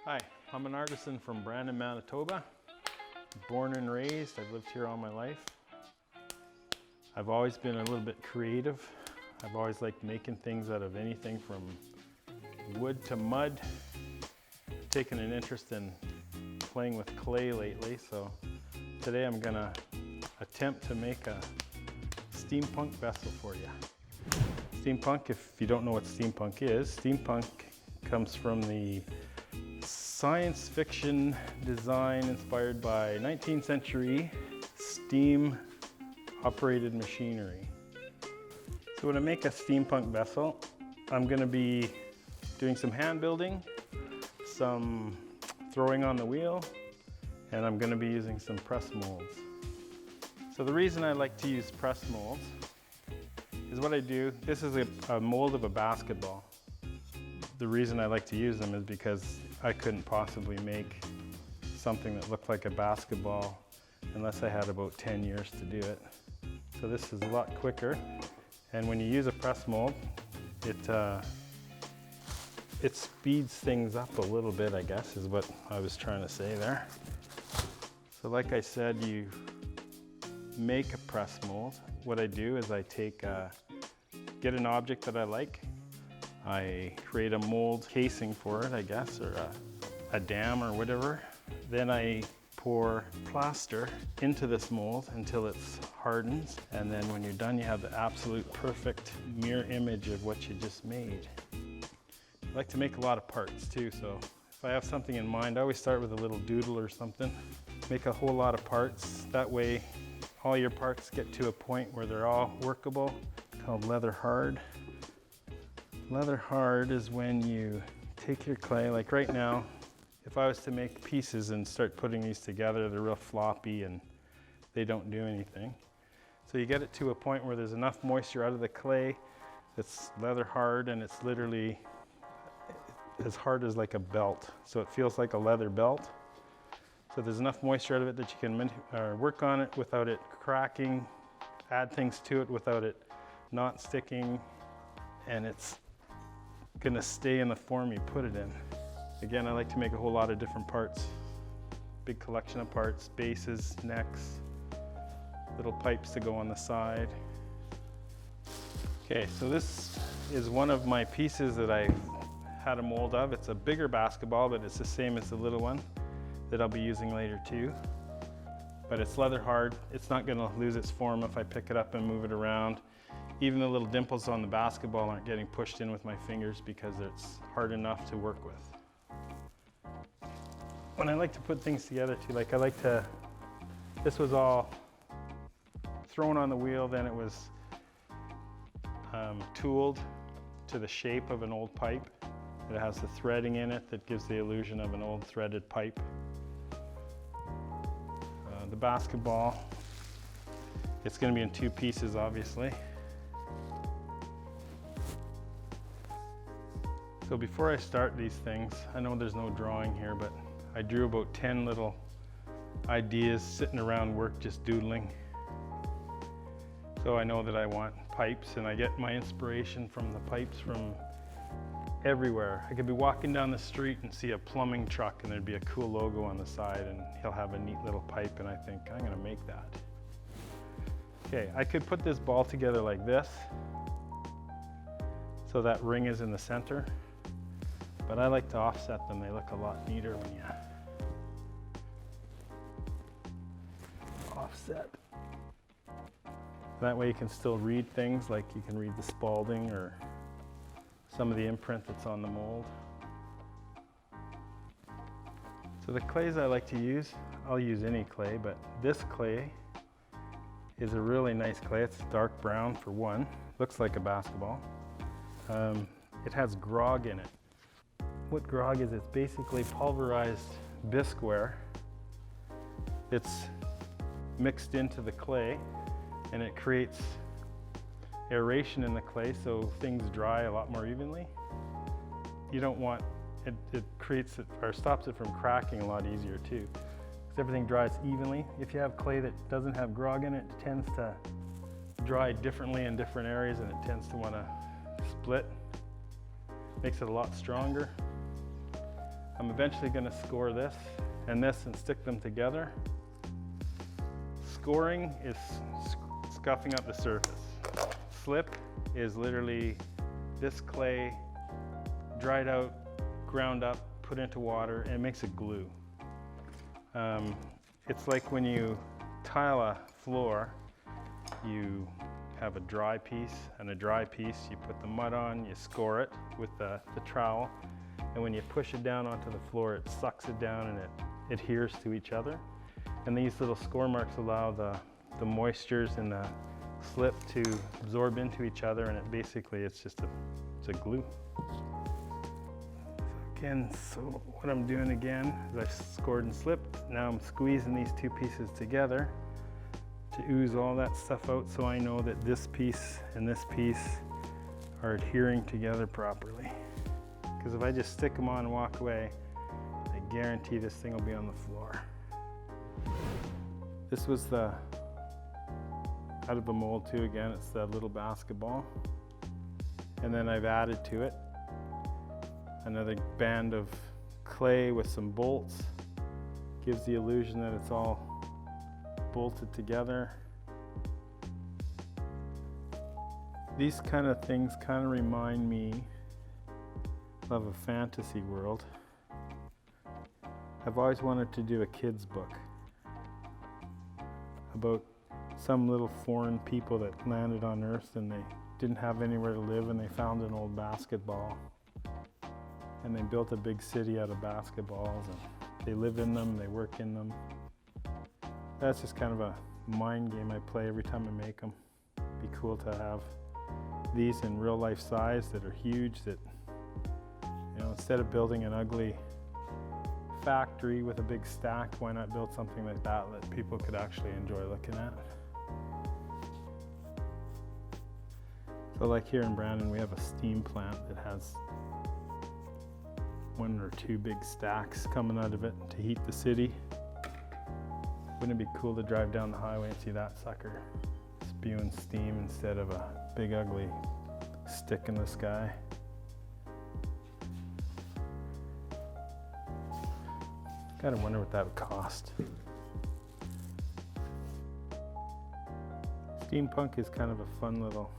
Hi, I'm an artisan from Brandon, Manitoba. Born and raised, I've lived here all my life. I've always been a little bit creative. I've always liked making things out of anything from wood to mud. Taken an interest in playing with clay lately, so today I'm gonna attempt to make a steampunk vessel for you. Steampunk, if you don't know what steampunk is, steampunk comes from the science fiction design inspired by 19th century steam operated machinery. So when I make a steampunk vessel, I'm going to be doing some hand building, some throwing on the wheel, and I'm going to be using some press molds. So the reason I like to use press molds is what I do. This is a mold of a basketball. The reason I like to use them is because I couldn't possibly make something that looked like a basketball unless I had about 10 years to do it. So this is a lot quicker. And when you use a press mold, it speeds things up a little bit, I guess, is what I was trying to say there. So like I said, you make a press mold. What I do is I take, get an object that I like, I create a mold casing for it, I guess, or a dam or whatever. Then I pour plaster into this mold until it hardens. And then when you're done, you have the absolute perfect mirror image of what you just made. I like to make a lot of parts too, so if I have something in mind, I always start with a little doodle or something. Make a whole lot of parts. That way, all your parts get to a point where they're all workable. It's called leather hard. Leather hard is when you take your clay, like right now, if I was to make pieces and start putting these together, they're real floppy and they don't do anything. So you get it to a point where there's enough moisture out of the clay that's leather hard, and it's literally as hard as like a belt. So it feels like a leather belt. So there's enough moisture out of it that you can work on it without it cracking, add things to it without it not sticking, and it's gonna stay in the form you put it in. Again, I like to make a whole lot of different parts. Big collection of parts, bases, necks, little pipes to go on the side. Okay, so this is one of my pieces that I had a mold of. It's a bigger basketball, but it's the same as the little one that I'll be using later too. But it's leather hard. It's not gonna lose its form if I pick it up and move it around. Even the little dimples on the basketball aren't getting pushed in with my fingers because it's hard enough to work with. When I like to put things together too, like this was all thrown on the wheel, then it was tooled to the shape of an old pipe. It has the threading in it that gives the illusion of an old threaded pipe. The basketball, it's going to be in two pieces, obviously. So before I start these things, I know there's no drawing here, but I drew about 10 little ideas sitting around work just doodling. So I know that I want pipes, and I get my inspiration from the pipes from everywhere. I could be walking down the street and see a plumbing truck and there'd be a cool logo on the side and he'll have a neat little pipe, and I think, I'm gonna make that. Okay, I could put this ball together like this, so that ring is in the center. But I like to offset them. They look a lot neater when you offset. That way you can still read things, like you can read the Spalding or some of the imprint that's on the mold. So the clays I like to use, I'll use any clay, but this clay is a really nice clay. It's dark brown for one. Looks like a basketball. It has grog in it. What grog is, it's basically pulverized bisqueware. It's mixed into the clay and it creates aeration in the clay so things dry a lot more evenly. You don't want, it creates it, or stops it from cracking a lot easier too, because everything dries evenly. If you have clay that doesn't have grog in it, it tends to dry differently in different areas and it tends to want to split. Makes it a lot stronger. I'm eventually going to score this and this and stick them together. Scoring is scuffing up the surface. Slip is literally this clay dried out, ground up, put into water, and it makes a glue. It's like when you tile a floor, you have a dry piece and a dry piece. You put the mud on, you score it with the trowel, and when you push it down onto the floor, it sucks it down and it adheres to each other. And these little score marks allow the moistures in the slip to absorb into each other, and it's just a glue. So what I'm doing again is I've scored and slipped. Now I'm squeezing these two pieces together to ooze all that stuff out, so I know that this piece and this piece are adhering together properly. Because if I just stick them on and walk away, I guarantee this thing will be on the floor. This was out of a mold too. Again, it's that little basketball. And then I've added to it another band of clay with some bolts. Gives the illusion that it's all bolted together. These kind of things kind of remind me of a fantasy world. I've always wanted to do a kid's book about some little foreign people that landed on Earth and they didn't have anywhere to live, and they found an old basketball and they built a big city out of basketballs, and they live in them, they work in them. That's just kind of a mind game I play every time I make them. It'd be cool to have these in real life size that are huge, that, you know, instead of building an ugly factory with a big stack, why not build something like that that people could actually enjoy looking at? So like here in Brandon, we have a steam plant that has 1 or 2 big stacks coming out of it to heat the city. Wouldn't it be cool to drive down the highway and see that sucker spewing steam instead of a big ugly stick in the sky? Gotta wonder what that would cost. Steampunk is kind of a fun little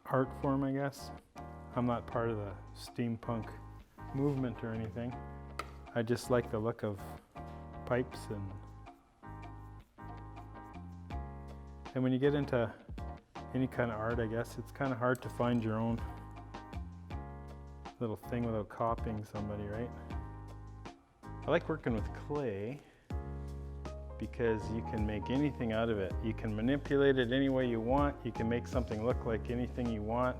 art form, I guess. I'm not part of the steampunk movement or anything. I just like the look of pipes, and when you get into any kind of art, I guess it's kind of hard to find your own little thing without copying somebody, right? I like working with clay because you can make anything out of it. You can manipulate it any way you want. You can make something look like anything you want.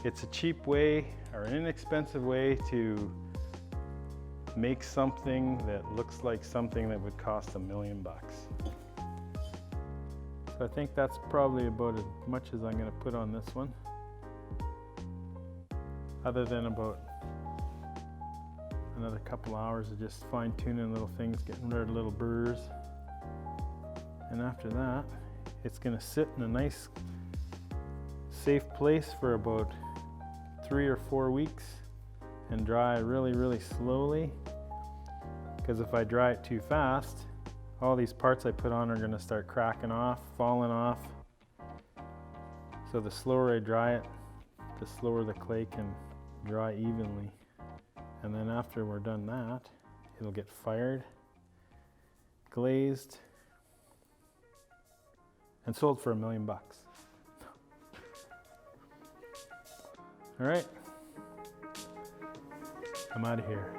It's a cheap way or an inexpensive way to make something that looks like something that would cost $1 million. So I think that's probably about as much as I'm going to put on this one, other than about another couple hours of just fine-tuning little things, getting rid of little burrs. And after that, it's going to sit in a nice safe place for about 3 or 4 weeks and dry really, really slowly. Because if I dry it too fast, all these parts I put on are going to start cracking off, falling off. So the slower I dry it, the slower the clay can dry evenly. And then after we're done that, it'll get fired, glazed, and sold for $1 million. All right, I'm out of here.